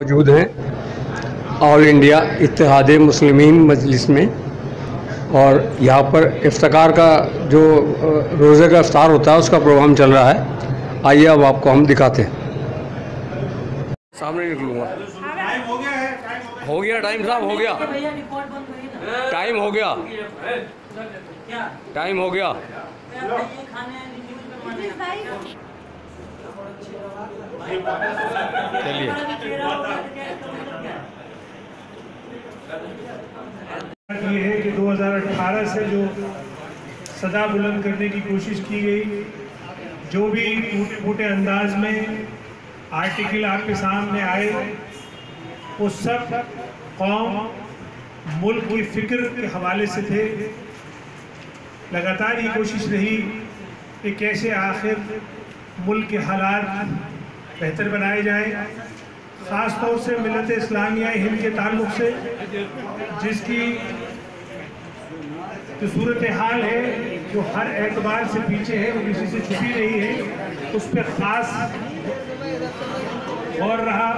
मौजूद हैं all India इत्तेहाद मुस्लिमीन मजलिस में, और यहाँ पर इफ्तार का जो रोज़े का इफ्तार होता है उसका प्रोग्राम चल रहा है। आइए अब आपको हम दिखाते हैं। सामने निकलूँगा। हो गया टाइम साहब, हो गया टाइम, हो गया टाइम, हो गया। चलिए ये है कि 2018 से जो सदा बुलंद करने की कोशिश की गई, जो भी टूटे-फूटे अंदाज में आर्टिकल आपके सामने आए, वो सब कौम मुल्क की फ़िक्र के हवाले से थे। लगातार ये कोशिश रही कि कैसे आखिर मुल्क के हालात बेहतर बनाए जाए, ख़ास तौर से मिल्लत इस्लामिया हिंद के ताल्लुक़ से, जिसकी जो सूरत हाल है जो हर एतबार से पीछे है, वो किसी से छुपी नहीं है, उस पर ख़ास गौर रहा,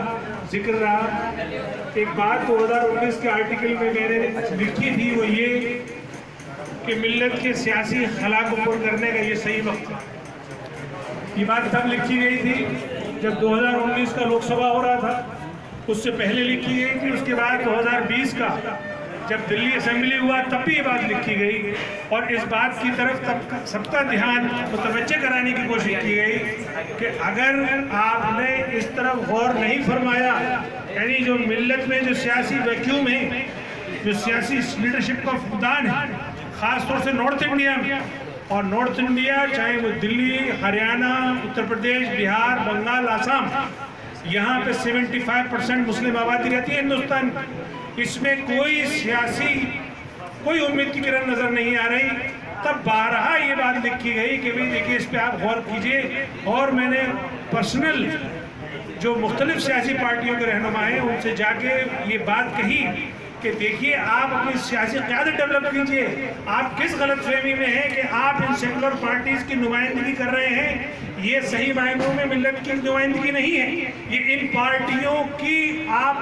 जिक्र रहा। एक बात 2019 के आर्टिकल में मैंने लिखी थी, वो ये कि मिल्लत के सियासी खला को पुर करने का ये सही वक्त था। ये बात तब लिखी गई थी जब 2019 का लोकसभा हो रहा था, उससे पहले लिखी गई थी। उसके बाद 2020 का जब दिल्ली असेंबली हुआ तब भी ये बात लिखी गई, और इस बात की तरफ तब सबका ध्यान मुतवज्जे कराने की कोशिश की गई कि अगर आपने इस तरफ गौर नहीं फरमाया, यानी जो मिल्लत में जो सियासी वैक्यूम है, जो सियासी लीडरशिप का फुकदान है, ख़ास तौर से नॉर्थ इंडिया में, और नॉर्थ इंडिया चाहे वो दिल्ली, हरियाणा, उत्तर प्रदेश, बिहार, बंगाल, आसाम, यहाँ पे 75% मुस्लिम आबादी रहती है हिंदुस्तान। इसमें कोई सियासी कोई उम्मीद की किरण नज़र नहीं आ रही। तब बारहा ये बात लिखी गई कि भाई देखिए, इस पर आप गौर कीजिए। और मैंने पर्सनल जो मुख्तलिफ सियासी पार्टियों के रहनुमा हैं उनसे जाके ये बात कही कि देखिए, आप अपनी सियासी क़यादत डेवलप कीजिए। आप किस गलतफहमी में हैं कि आप इन सेकुलर पार्टीज़ की नुमाइंदगी कर रहे हैं। ये सही मायनों में मिल्लत की नुमाइंदगी नहीं है, ये इन पार्टियों की आप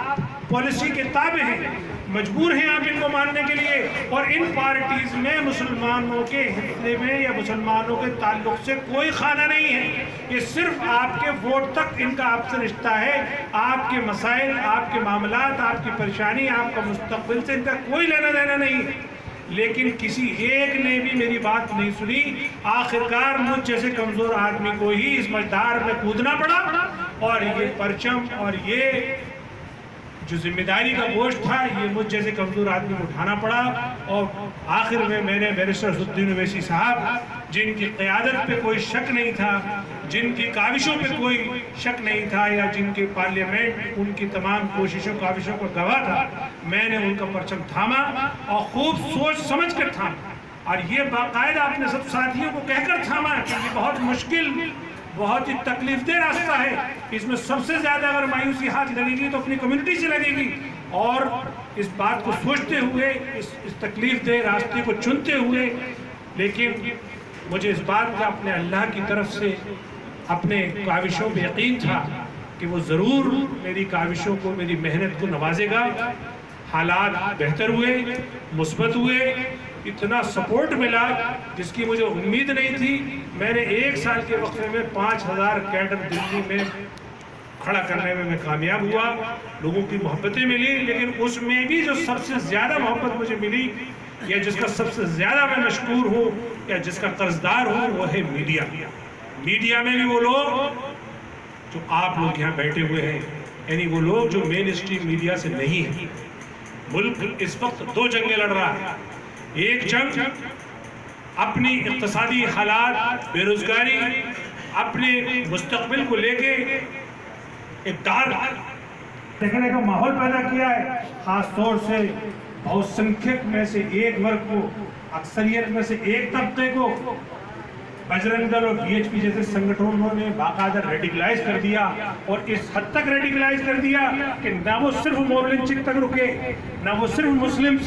पॉलिसी के ताबे हैं, मजबूर हैं आप इनको मानने के लिए। और इन पार्टीज़ में मुसलमानों के हिस्से में या मुसलमानों के ताल्लुक से कोई खाना नहीं है। ये सिर्फ आपके वोट तक इनका आपसे रिश्ता है। आपके मसाइल, आपके मामलात, आपकी परेशानी, आपका मुस्तकबिल से इनका कोई लेना देना नहीं है। लेकिन किसी एक ने भी मेरी बात नहीं सुनी। आखिरकार मुझ जैसे कमज़ोर आदमी को ही इस मझधार में कूदना पड़ा, और ये परचम और ये जो जिम्मेदारी का बोझ था, ये मुझ जैसे कमज़ोर आदमी को उठाना पड़ा। और आखिर में मैंने बैरिस्टर असदुद्दीन ओवैसी साहब, जिनकी क़यादत पे कोई शक नहीं था, जिनकी काविशों पे कोई शक नहीं था, या जिनके पार्लियामेंट उनकी तमाम कोशिशों काविशों का गवाह था, मैंने उनका परचम थामा और खूब सोच समझ कर थामा। और ये बाकायदा अपने सब साथियों को कहकर थामा कि ये बहुत मुश्किल, बहुत ही तकलीफदेह रास्ता है। इसमें सबसे ज़्यादा अगर मायूसी हाथ लगेगी तो अपनी कम्युनिटी से लगेगी। और इस बात को सोचते हुए, इस तकलीफदेह रास्ते को चुनते हुए, लेकिन मुझे इस बात का अपने अल्लाह की तरफ से अपने काविशों पे यकीन था कि वो ज़रूर मेरी काविशों को, मेरी मेहनत को नवाजेगा। हालात बेहतर हुए, मुस्बत हुए, इतना सपोर्ट मिला जिसकी मुझे उम्मीद नहीं थी। मैंने 1 साल के वक्फे में 5000 कैडर दिल्ली में खड़ा करने में मैं कामयाब हुआ। लोगों की मोहब्बतें मिली, लेकिन उसमें भी जो सबसे ज़्यादा मोहब्बत मुझे मिली, या जिसका सबसे ज़्यादा मैं मशकूर हूँ, या जिसका कर्जदार हूँ, वो है मीडिया। मीडिया में भी वो लोग जो आप लोग यहाँ बैठे हुए हैं, यानी वो लोग जो मेन स्ट्रीम मीडिया से नहीं है। मुल्क इस वक्त 2 जंगें लड़ रहा है। एक जंग अपनी इक़्तिसादी हालात, बेरोजगारी, अपने मुस्तक़बिल को लेके एक दार देखने का माहौल पैदा किया है। ख़ास तौर से बहुसंख्यक में से एक वर्ग को, अक्सरियत में से एक तबके को बजरंग दल और BHP जैसे संगठनों ने बाकायदा रेडिकलाइज कर दिया, और इस हद तक रेडिकलाइज कर दिया कि ना वो सिर्फ मॉब लिंचिंग तक रुके, ना वो सिर्फ मुस्लिम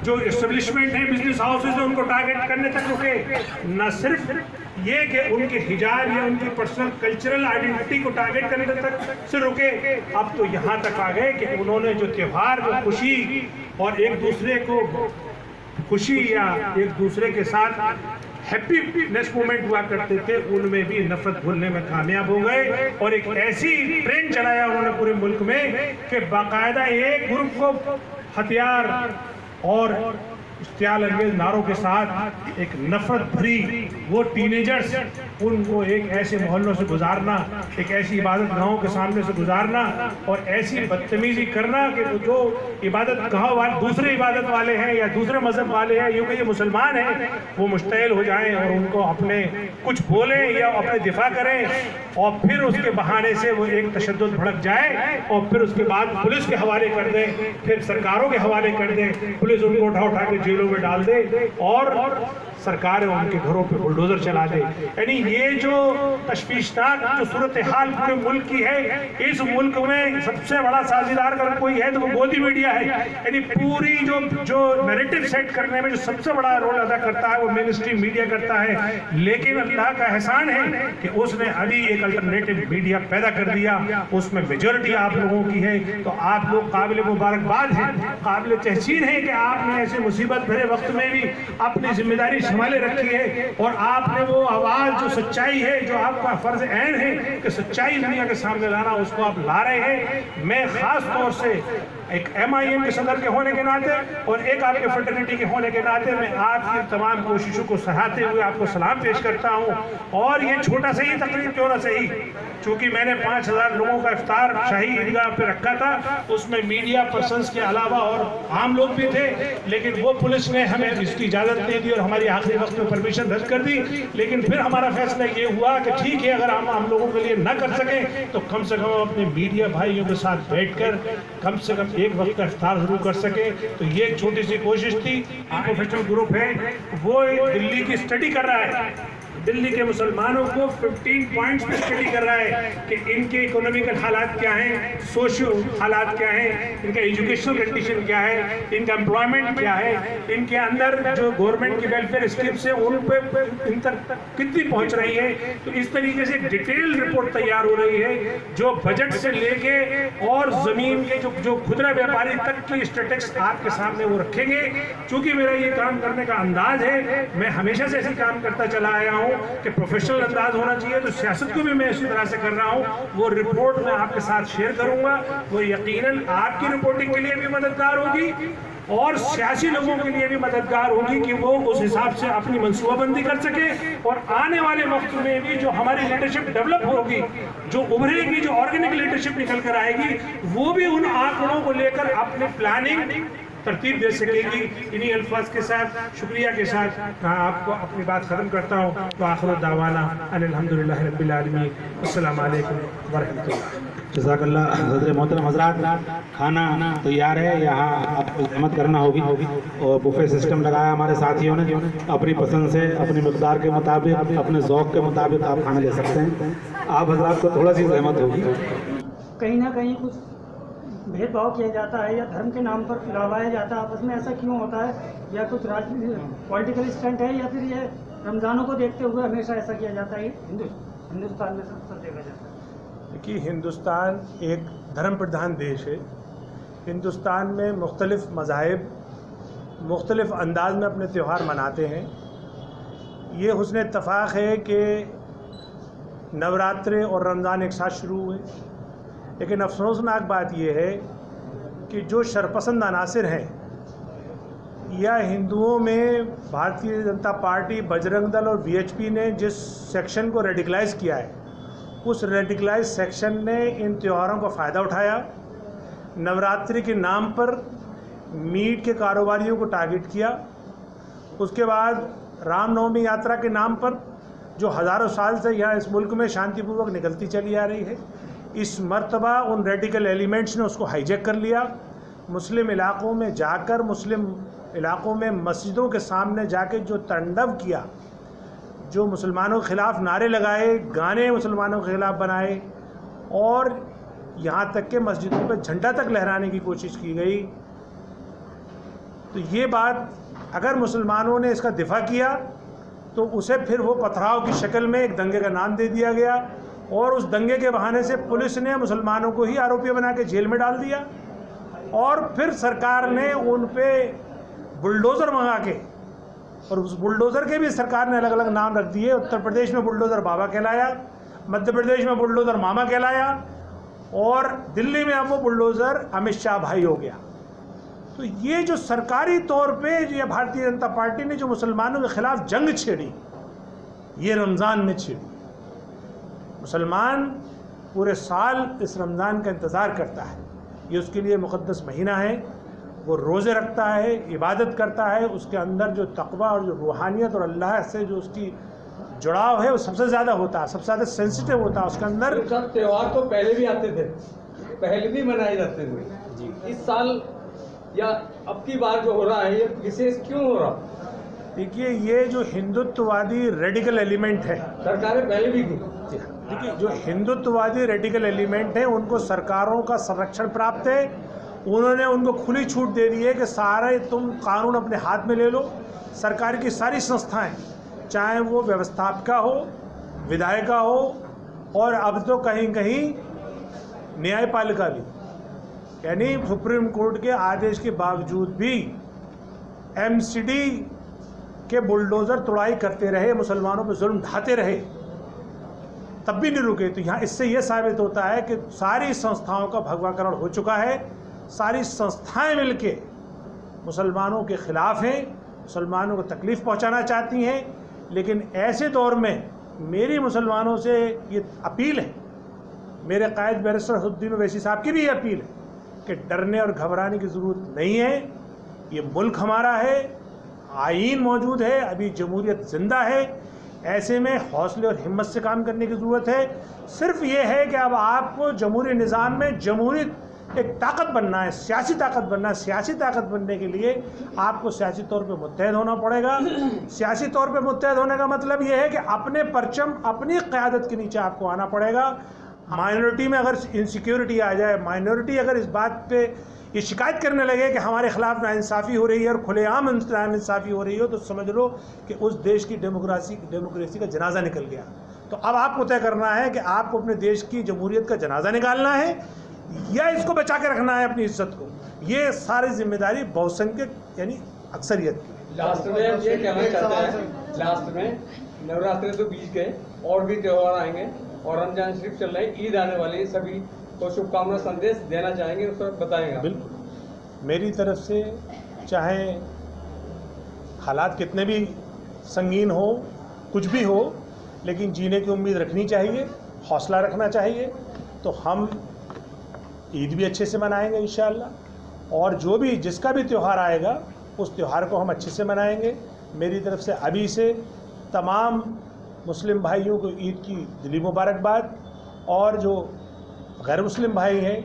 जो एस्टेब्लिशमेंट है, बिजनेस हाउसेज है, उनको टारगेट करने तक रुके, न सिर्फ ये कि उनके हिजाब या उनकी पर्सनल कल्चरल आइडेंटिटी को टारगेट करने तक से रुके, अब तो यहाँ तक आ गए कि उन्होंने जो त्यौहार, जो खुशी और एक दूसरे को खुशी या एक दूसरे के साथ हैप्पीनेस मोमेंट हुआ करते थे, उनमें भी नफरत भूलने में कामयाब हो गए और एक ऐसी ट्रेंड चलाया उन्होंने पूरे मुल्क में कि बाकायदा एक ग्रुप को हथियार और इश्तियाल अंगेज नारों के साथ एक नफरत भरी वो टीनेजर्स, उनको एक ऐसे मोहल्लों से गुजारना, एक ऐसी इबादत गाहों के सामने से गुजारना और ऐसी बदतमीजी करना कि जो इबादत गाहों वाले दूसरे इबादत वाले हैं या दूसरे मजहब वाले हैं, यूँ कि ये मुसलमान हैं, वो मुश्तइल हो जाएं और उनको अपने कुछ बोलें या अपने दिफा करें और फिर उसके बहाने से वो एक तशद्दुद भड़क जाए और फिर उसके बाद पुलिस के हवाले कर दें, फिर सरकारों के हवाले कर दें, पुलिस उनको उठा के जेलों में डाल दे और सरकारें उनके घरों पे बुलडोजर चला दे। यानी ये जो तशवीशनाक जो सूरत हाल पूरे मुल्क की है, इस मुल्क में सबसे बड़ा साझेदार अगर कोई है तो वो मोदी मीडिया है। यानी पूरी जो नैरेटिव सेट करने में जो सबसे बड़ा रोल अदा करता है वो मेन स्ट्रीम मीडिया करता है। लेकिन अल्लाह का एहसान है कि उसने अभी एक अल्टरनेटिव मीडिया पैदा कर दिया, उसमें मेजॉरिटी आप लोगों की है, तो आप लोग काबिल मुबारकबाद हैं, काबिल तहसीन है कि आपने ऐसे मुसीबत भरे वक्त में भी अपनी जिम्मेदारी संभाले रखी है और आपने वो आवाज़ जो सच्चाई है, जो आपका फर्ज ऐन है कि सच्चाई दुनिया के सामने लाना, उसको आप ला रहे हैं। मैं ख़ास तौर से एक MIM के सदर के होने के नाते और एक आपके फ्रेटर्निटी के होने के नाते मैं आपकी तमाम कोशिशों को सराहते हुए आपको सलाम पेश करता हूँ। और ये छोटा सा ही तकरीर क्यों ना सही, चूँकि मैंने 5000 लोगों का इफ्तार शाही ईदगाह पे रखा था, उसमें मीडिया पर्सनस के अलावा और आम लोग भी थे, लेकिन वो पुलिस ने हमें इसकी इजाज़त नहीं दी और हमारी आखिरी वक्त में परमिशन रद्द कर दी। लेकिन फिर हमारा फैसला ये हुआ कि ठीक है, अगर हम लोगों के लिए न कर सकें तो कम से कम अपने मीडिया भाइयों के साथ बैठकर कम से कम एक वक्त का इफ्तार जरूर कर सके। तो ये एक छोटी सी कोशिश थी। प्रोफेशनल ग्रुप है वो दिल्ली की स्टडी कर रहा है, दिल्ली के मुसलमानों को 15 पॉइंट्स पे स्टडी कर रहा है कि इनके इकोनॉमिकल हालात क्या हैं, सोशल हालात क्या हैं, इनका एजुकेशनल कंडीशन क्या है, इनका एम्प्लॉयमेंट क्या है, इनके अंदर जो गवर्नमेंट की वेलफेयर स्कीम्स है उन पे इन तक कितनी पहुंच रही है। तो इस तरीके से डिटेल रिपोर्ट तैयार हो रही है जो बजट से लेके और ज़मीन के जो खुदरा व्यापारी तक की स्टेटिस्टिक्स आपके सामने वो रखेंगे। चूँकि मेरा ये काम करने का अंदाज है, मैं हमेशा से ऐसे काम करता चला आया हूँ कि प्रोफेशनल अंदाज होना चाहिए, तो सियासत को भी मैं इसी तरह से कर रहा हूँ। वो रिपोर्ट मैं आपके साथ शेयर करूँगा, वो यकीनन आपकी रिपोर्टिंग के लिए भी मददगार होगी और सियासी लोगों के लिए भी मददगार होगी कि वो उस हिसाब से अपनी मनसूबाबंदी कर सके और आने वाले वक्त में भी जो हमारी लीडरशिप डेवलप होगी, जो उभरेगी, जो ऑर्गेनिक लीडरशिप निकल कर आएगी, वो भी उन आंकड़ों को लेकर अपनी प्लानिंग तरतीब दे सकेगी। इन्हीं अल्फाज के साथ शुक्रिया के साथ आपको अपनी बात ख़त्म करता हूँ। तो आखिर दावाना अल्हम्दुलिल्लाह रब्बिल आलमीन, अस्सलामु अलैकुम व रहमतुल्लाह। जज़ाकल्लाह। हज़रत मोहतरम हज़रात, खाना तैयार है, यहाँ आपको हिम्मत करना होगी और बुफे सिस्टम लगाया हमारे साथियों ने, अपनी पसंद से अपनी मकदार के मुताबिक अपने ज़ौक़ के मुताबिक आप खाना ले सकते हैं। आप हज़रात को थोड़ा सी ज़हमत होगी। कहीं ना कहीं कुछ भेदभाव किया जाता है या धर्म के नाम पर लड़वाया जाता है आपस में, ऐसा क्यों होता है? या कुछ पॉलिटिकल स्टंट है या फिर ये रमज़ानों को देखते हुए हमेशा ऐसा किया जाता है? हिंदुस्तान में सब देखा जाता है। देखिए, हिंदुस्तान एक धर्म प्रधान देश है। हिंदुस्तान में मुख्तलिफ़ मज़ाहिब मुख्तलिफ़ अंदाज में अपने त्यौहार मनाते हैं। ये हुस्न इत्तफ़ाक़ है कि नवरात्रे और रमज़ान एक साथ शुरू हुए, लेकिन अफसोसनाक बात यह है कि जो शरपसंद अनासिर हैं या हिंदुओं में भारतीय जनता पार्टी, बजरंग दल और VHP ने जिस सेक्शन को रेडिकलाइज़ किया है, उस रेडिकलाइज सेक्शन ने इन त्योहारों का फ़ायदा उठाया। नवरात्रि के नाम पर मीट के कारोबारियों को टारगेट किया। उसके बाद रामनवमी यात्रा के नाम पर जो हज़ारों साल से यहाँ इस मुल्क में शांतिपूर्वक निकलती चली आ रही है, इस मर्तबा उन रेडिकल एलिमेंट्स ने उसको हाईजैक कर लिया। मुस्लिम इलाक़ों में जाकर, मुस्लिम इलाक़ों में मस्जिदों के सामने जाके जो तांडव किया, जो मुसलमानों के ख़िलाफ़ नारे लगाए, गाने मुसलमानों के ख़िलाफ़ बनाए और यहाँ तक के मस्जिदों पर झंडा तक लहराने की कोशिश की गई। तो ये बात, अगर मुसलमानों ने इसका दिफा किया तो उसे फिर वो पथराव की शक्ल में एक दंगे का नाम दे दिया गया और उस दंगे के बहाने से पुलिस ने मुसलमानों को ही आरोपी बना के जेल में डाल दिया और फिर सरकार ने उन पे बुलडोज़र मंगा के, और उस बुलडोज़र के भी सरकार ने अलग अलग नाम रख दिए। उत्तर प्रदेश में बुलडोज़र बाबा कहलाया, मध्य प्रदेश में बुलडोज़र मामा कहलाया और दिल्ली में अब वो बुलडोज़र अमित शाह भाई हो गया। तो ये जो सरकारी तौर पे ये भारतीय जनता पार्टी ने जो मुसलमानों के ख़िलाफ़ जंग छेड़ी, ये रमज़ान में छेड़ी। मुसलमान पूरे साल इस रमज़ान का इंतज़ार करता है, ये उसके लिए मुक़द्दस महीना है, वो रोज़े रखता है, इबादत करता है, उसके अंदर जो तक़वा और जो रूहानियत और अल्लाह से जो उसकी जुड़ाव है वो सबसे ज़्यादा होता है, सबसे ज़्यादा सेंसिटिव होता है उसके अंदर। सब त्यौहार तो पहले भी आते थे, पहले भी मनाए जाते थे, इस साल या अब की बार जो हो रहा है ये विशेष क्यों हो रहा? देखिए, ये जो हिंदुत्ववादी रेडिकल एलिमेंट है, सरकारें पहले भी की, देखिए जो हिंदुत्ववादी रेडिकल एलिमेंट है उनको सरकारों का संरक्षण प्राप्त है। उन्होंने उनको खुली छूट दे दी है कि सारे तुम कानून अपने हाथ में ले लो। सरकार की सारी संस्थाएं, चाहे वो व्यवस्थापिका हो, विधायिका हो और अब तो कहीं कहीं न्यायपालिका भी, यानी सुप्रीम कोर्ट के आदेश के बावजूद भी एमसीडी के बुलडोज़र तुड़ाई करते रहे, मुसलमानों पर जुल्म ढाते रहे, तब भी नहीं रुके। तो यहाँ इससे ये साबित होता है कि सारी संस्थाओं का भगवाकरण हो चुका है। सारी संस्थाएं मिलके मुसलमानों के ख़िलाफ़ हैं, मुसलमानों को तकलीफ़ पहुँचाना चाहती हैं। लेकिन ऐसे दौर में मेरी मुसलमानों से ये अपील है, मेरे कायद बैरिस्टर असदुद्दीन ओवैसी साहब की भी ये अपील है कि डरने और घबराने की ज़रूरत नहीं है। ये मुल्क हमारा है, आईन मौजूद है, अभी जमहूरियत ज़िंदा है। ऐसे में हौसले और हिम्मत से काम करने की ज़रूरत है। सिर्फ ये है कि अब आपको जमहूरी निज़ाम में जमहूरियत एक ताकत बनना है, सियासी ताकत बनना है। सियासी ताकत बनने के लिए आपको सियासी तौर पे मुत्तहद होना पड़ेगा। सियासी तौर पे मुत्तहद होने का मतलब ये है कि अपने परचम, अपनी क़यादत के नीचे आपको आना पड़ेगा। माइनॉरिटी में अगर इनसिक्योरिटी आ जाए, माइनॉरिटी अगर इस बात पे ये शिकायत करने लगे कि हमारे ख़िलाफ़ नाइंसाफ़ी हो रही है और खुलेआम नाइंसाफ़ी हो रही हो, तो समझ लो कि उस देश की डेमोक्रेसी का जनाजा निकल गया। तो अब आपको तय करना है कि आपको अपने देश की जमहूरियत का जनाजा निकालना है या इसको बचा के रखना है अपनी इज्जत को। ये सारी जिम्मेदारी बहुसंख्यक यानी अक्सरियत की। लास्ट में ये कहना चाहते हैं, लास्ट में नवरात्रि तो बीच गए और भी त्यौहार आएंगे और रमजान शरीफ चल रहे हैं, ईद आने वाली है, सभी को शुभकामना संदेश देना चाहेंगे, उस पर बताएंगे। बिल्कुल, मेरी तरफ से चाहे हालात कितने भी संगीन हो, कुछ भी हो, लेकिन जीने की उम्मीद रखनी चाहिए, हौसला रखना चाहिए। तो हम ईद भी अच्छे से मनाएंगे इंशाअल्लाह, और जो भी जिसका भी त्यौहार आएगा उस त्यौहार को हम अच्छे से मनाएंगे। मेरी तरफ से अभी से तमाम मुस्लिम भाइयों को ईद की दिली मुबारकबाद, और जो गैर मुस्लिम भाई हैं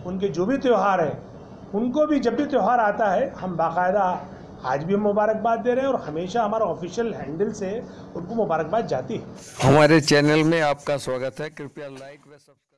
उनके जो भी त्यौहार हैं उनको भी जब भी त्यौहार आता है हम बाकायदा आज भी हम मुबारकबाद दे रहे हैं और हमेशा हमारा ऑफिशियल हैंडल से उनको मुबारकबाद जाती है। हमारे चैनल में आपका स्वागत है, कृपया लाइक व सब्सक्राइब